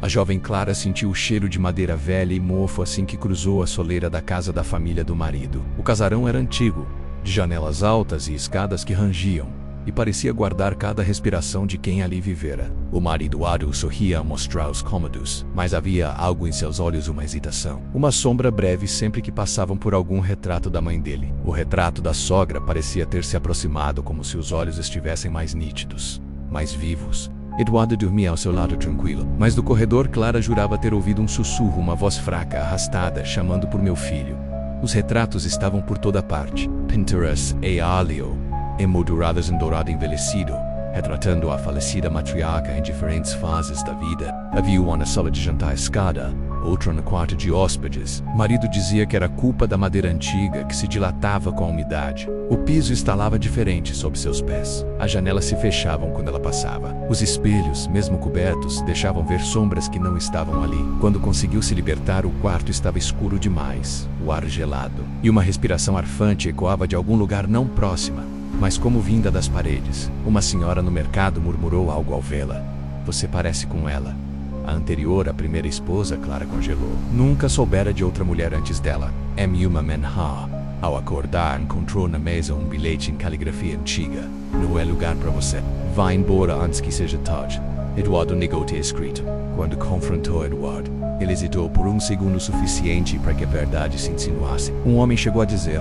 A jovem Clara sentiu o cheiro de madeira velha e mofo assim que cruzou a soleira da casa da família do marido. O casarão era antigo, de janelas altas e escadas que rangiam, e parecia guardar cada respiração de quem ali vivera. O marido Ado sorria a mostrar os cômodos, mas havia algo em seus olhos, uma hesitação. Uma sombra breve sempre que passavam por algum retrato da mãe dele. O retrato da sogra parecia ter se aproximado, como se os olhos estivessem mais nítidos, mais vivos. Eduardo dormia ao seu lado tranquilo, mas do corredor Clara jurava ter ouvido um sussurro, uma voz fraca, arrastada, chamando por meu filho. Os retratos estavam por toda parte. Pinturas e óleo, emolduradas em dourado envelhecido, retratando a falecida matriarca em diferentes fases da vida. Havia uma na sala de jantar à escada, outra no quarto de hóspedes. O marido dizia que era culpa da madeira antiga que se dilatava com a umidade. O piso estalava diferente sob seus pés. As janelas se fechavam quando ela passava. Os espelhos, mesmo cobertos, deixavam ver sombras que não estavam ali. Quando conseguiu se libertar, o quarto estava escuro demais, o ar gelado, e uma respiração arfante ecoava de algum lugar não próxima, mas como vinda das paredes. Uma senhora no mercado murmurou algo ao vê-la. Você parece com ela. A anterior, a primeira esposa, Clara congelou. Nunca soubera de outra mulher antes dela. Uma menha. Ao acordar, encontrou na mesa um bilhete em caligrafia antiga. Não é lugar para você. Vá embora antes que seja tarde. Eduardo negou ter escrito. Quando confrontou Eduardo, ele hesitou por um segundo suficiente para que a verdade se insinuasse. Um homem chegou a dizer: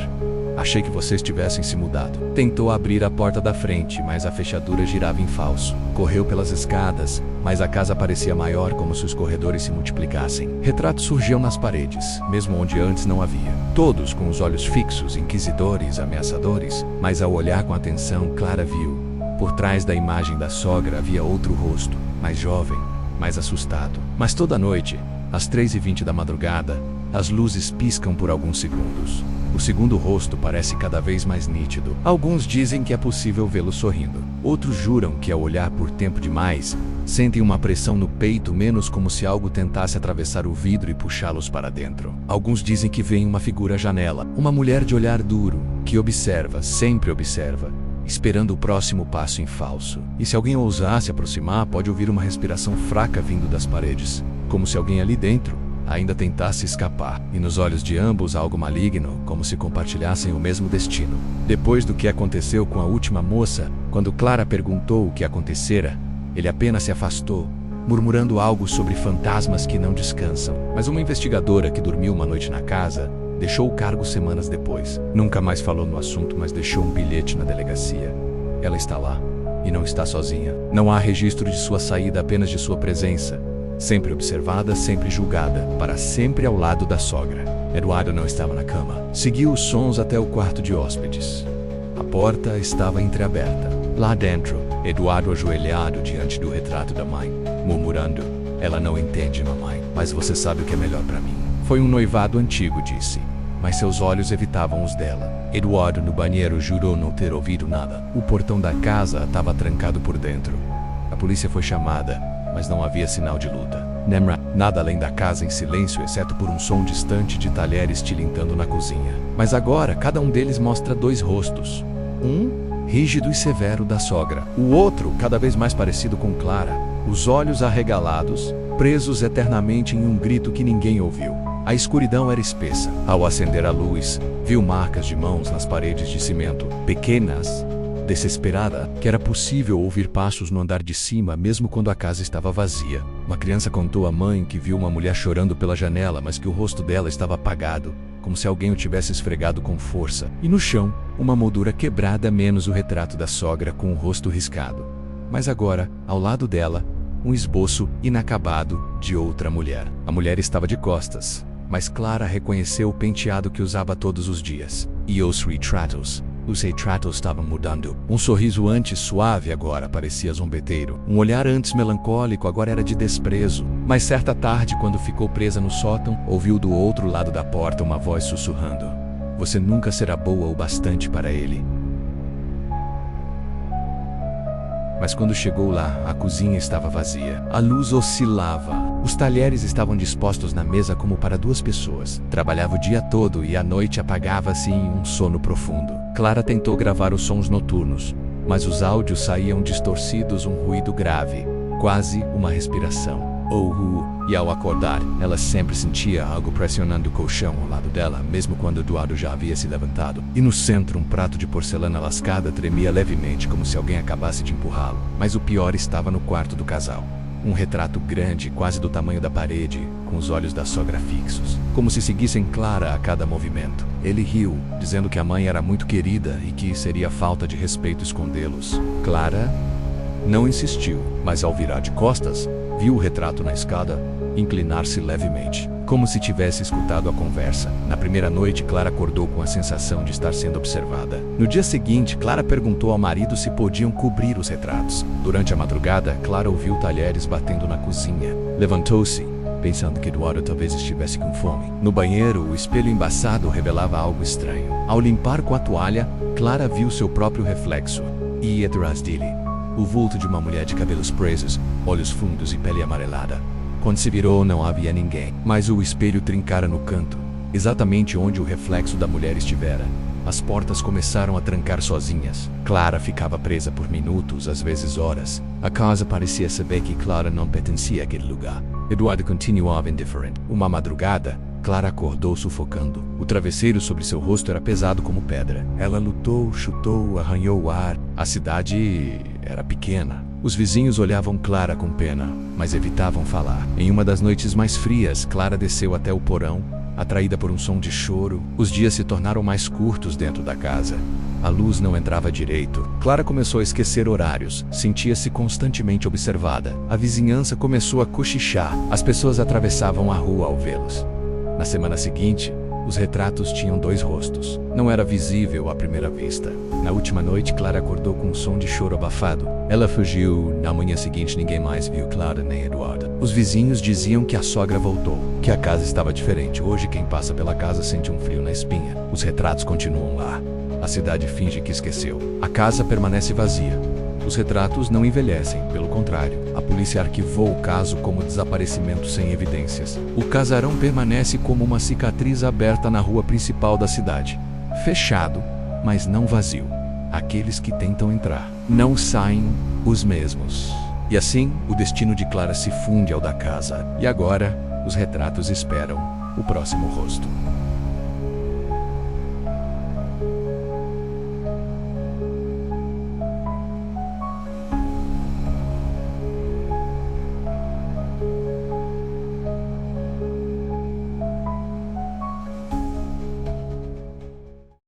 achei que vocês tivessem se mudado. Tentou abrir a porta da frente, mas a fechadura girava em falso. Correu pelas escadas, mas a casa parecia maior, como se os corredores se multiplicassem. Retratos surgiam nas paredes, mesmo onde antes não havia. Todos com os olhos fixos, inquisidores, ameaçadores. Mas ao olhar com atenção, Clara viu. Por trás da imagem da sogra havia outro rosto, mais jovem, mais assustado. Mas toda noite, às 3h20 da madrugada, as luzes piscam por alguns segundos. O segundo rosto parece cada vez mais nítido. Alguns dizem que é possível vê-lo sorrindo. Outros juram que ao olhar por tempo demais, sentem uma pressão no peito, menos como se algo tentasse atravessar o vidro e puxá-los para dentro. Alguns dizem que veem uma figura à janela, uma mulher de olhar duro, que observa, sempre observa, esperando o próximo passo em falso. E se alguém ousar se aproximar, pode ouvir uma respiração fraca vindo das paredes, como se alguém ali dentro ainda tentasse escapar. E nos olhos de ambos algo maligno, como se compartilhassem o mesmo destino. Depois do que aconteceu com a última moça, quando Clara perguntou o que acontecera, ele apenas se afastou, murmurando algo sobre fantasmas que não descansam. Mas uma investigadora que dormiu uma noite na casa deixou o cargo semanas depois. Nunca mais falou no assunto, mas deixou um bilhete na delegacia. Ela está lá, e não está sozinha. Não há registro de sua saída, apenas de sua presença. Sempre observada, sempre julgada, para sempre ao lado da sogra. Eduardo não estava na cama. Seguiu os sons até o quarto de hóspedes. A porta estava entreaberta. Lá dentro, Eduardo ajoelhado diante do retrato da mãe, murmurando: ela não entende, mamãe, mas você sabe o que é melhor para mim. Foi um noivado antigo, disse, mas seus olhos evitavam os dela. Eduardo no banheiro jurou não ter ouvido nada. O portão da casa estava trancado por dentro. A polícia foi chamada, mas não havia sinal de luta. Nada além da casa em silêncio, exceto por um som distante de talheres tilintando na cozinha. Mas agora, cada um deles mostra dois rostos. Um, rígido e severo, da sogra. O outro, cada vez mais parecido com Clara. Os olhos arregalados, presos eternamente em um grito que ninguém ouviu. A escuridão era espessa. Ao acender a luz, viu marcas de mãos nas paredes de cimento, pequenas. Desesperada, que era possível ouvir passos no andar de cima mesmo quando a casa estava vazia. Uma criança contou à mãe que viu uma mulher chorando pela janela, mas que o rosto dela estava apagado, como se alguém o tivesse esfregado com força. E no chão, uma moldura quebrada, menos o retrato da sogra com o rosto riscado. Mas agora, ao lado dela, um esboço inacabado de outra mulher. A mulher estava de costas, mas Clara reconheceu o penteado que usava todos os dias. E os retratos estavam mudando. Um sorriso antes suave agora parecia zombeteiro. Um olhar antes melancólico agora era de desprezo. Mas certa tarde, quando ficou presa no sótão, ouviu do outro lado da porta uma voz sussurrando: você nunca será boa o bastante para ele. Mas quando chegou lá, a cozinha estava vazia. A luz oscilava. Os talheres estavam dispostos na mesa como para duas pessoas. Trabalhava o dia todo e à noite apagava-se em um sono profundo. Clara tentou gravar os sons noturnos, mas os áudios saíam distorcidos, um ruído grave, quase uma respiração. E ao acordar, ela sempre sentia algo pressionando o colchão ao lado dela, mesmo quando Eduardo já havia se levantado. E no centro, um prato de porcelana lascada tremia levemente, como se alguém acabasse de empurrá-lo. Mas o pior estava no quarto do casal. Um retrato grande, quase do tamanho da parede, com os olhos da sogra fixos, como se seguissem Clara a cada movimento. Ele riu, dizendo que a mãe era muito querida e que seria falta de respeito escondê-los. Clara não insistiu, mas ao virar de costas, viu o retrato na escada inclinar-se levemente, como se tivesse escutado a conversa. Na primeira noite, Clara acordou com a sensação de estar sendo observada. No dia seguinte, Clara perguntou ao marido se podiam cobrir os retratos. Durante a madrugada, Clara ouviu talheres batendo na cozinha. Levantou-se, pensando que Eduardo talvez estivesse com fome. No banheiro, o espelho embaçado revelava algo estranho. Ao limpar com a toalha, Clara viu seu próprio reflexo. E atrás dele, o vulto de uma mulher de cabelos presos, olhos fundos e pele amarelada. Quando se virou, não havia ninguém, mas o espelho trincara no canto, exatamente onde o reflexo da mulher estivera. As portas começaram a trancar sozinhas. Clara ficava presa por minutos, às vezes horas. A casa parecia saber que Clara não pertencia àquele lugar. Eduardo continuava indiferente. Uma madrugada, Clara acordou sufocando. O travesseiro sobre seu rosto era pesado como pedra. Ela lutou, chutou, arranhou o ar. A cidade era pequena. Os vizinhos olhavam Clara com pena, mas evitavam falar. Em uma das noites mais frias, Clara desceu até o porão, atraída por um som de choro. Os dias se tornaram mais curtos dentro da casa. A luz não entrava direito. Clara começou a esquecer horários. Sentia-se constantemente observada. A vizinhança começou a cochichar. As pessoas atravessavam a rua ao vê-los. Na semana seguinte, os retratos tinham 2 rostos. Não era visível à primeira vista. Na última noite, Clara acordou com um som de choro abafado. Ela fugiu. Na manhã seguinte, ninguém mais viu Clara nem Eduardo. Os vizinhos diziam que a sogra voltou, que a casa estava diferente. Hoje, quem passa pela casa sente um frio na espinha. Os retratos continuam lá. A cidade finge que esqueceu. A casa permanece vazia. Os retratos não envelhecem, pelo contrário. A polícia arquivou o caso como desaparecimento sem evidências. O casarão permanece como uma cicatriz aberta na rua principal da cidade. Fechado, mas não vazio. Aqueles que tentam entrar não saem os mesmos. E assim, o destino de Clara se funde ao da casa. E agora, os retratos esperam o próximo rosto.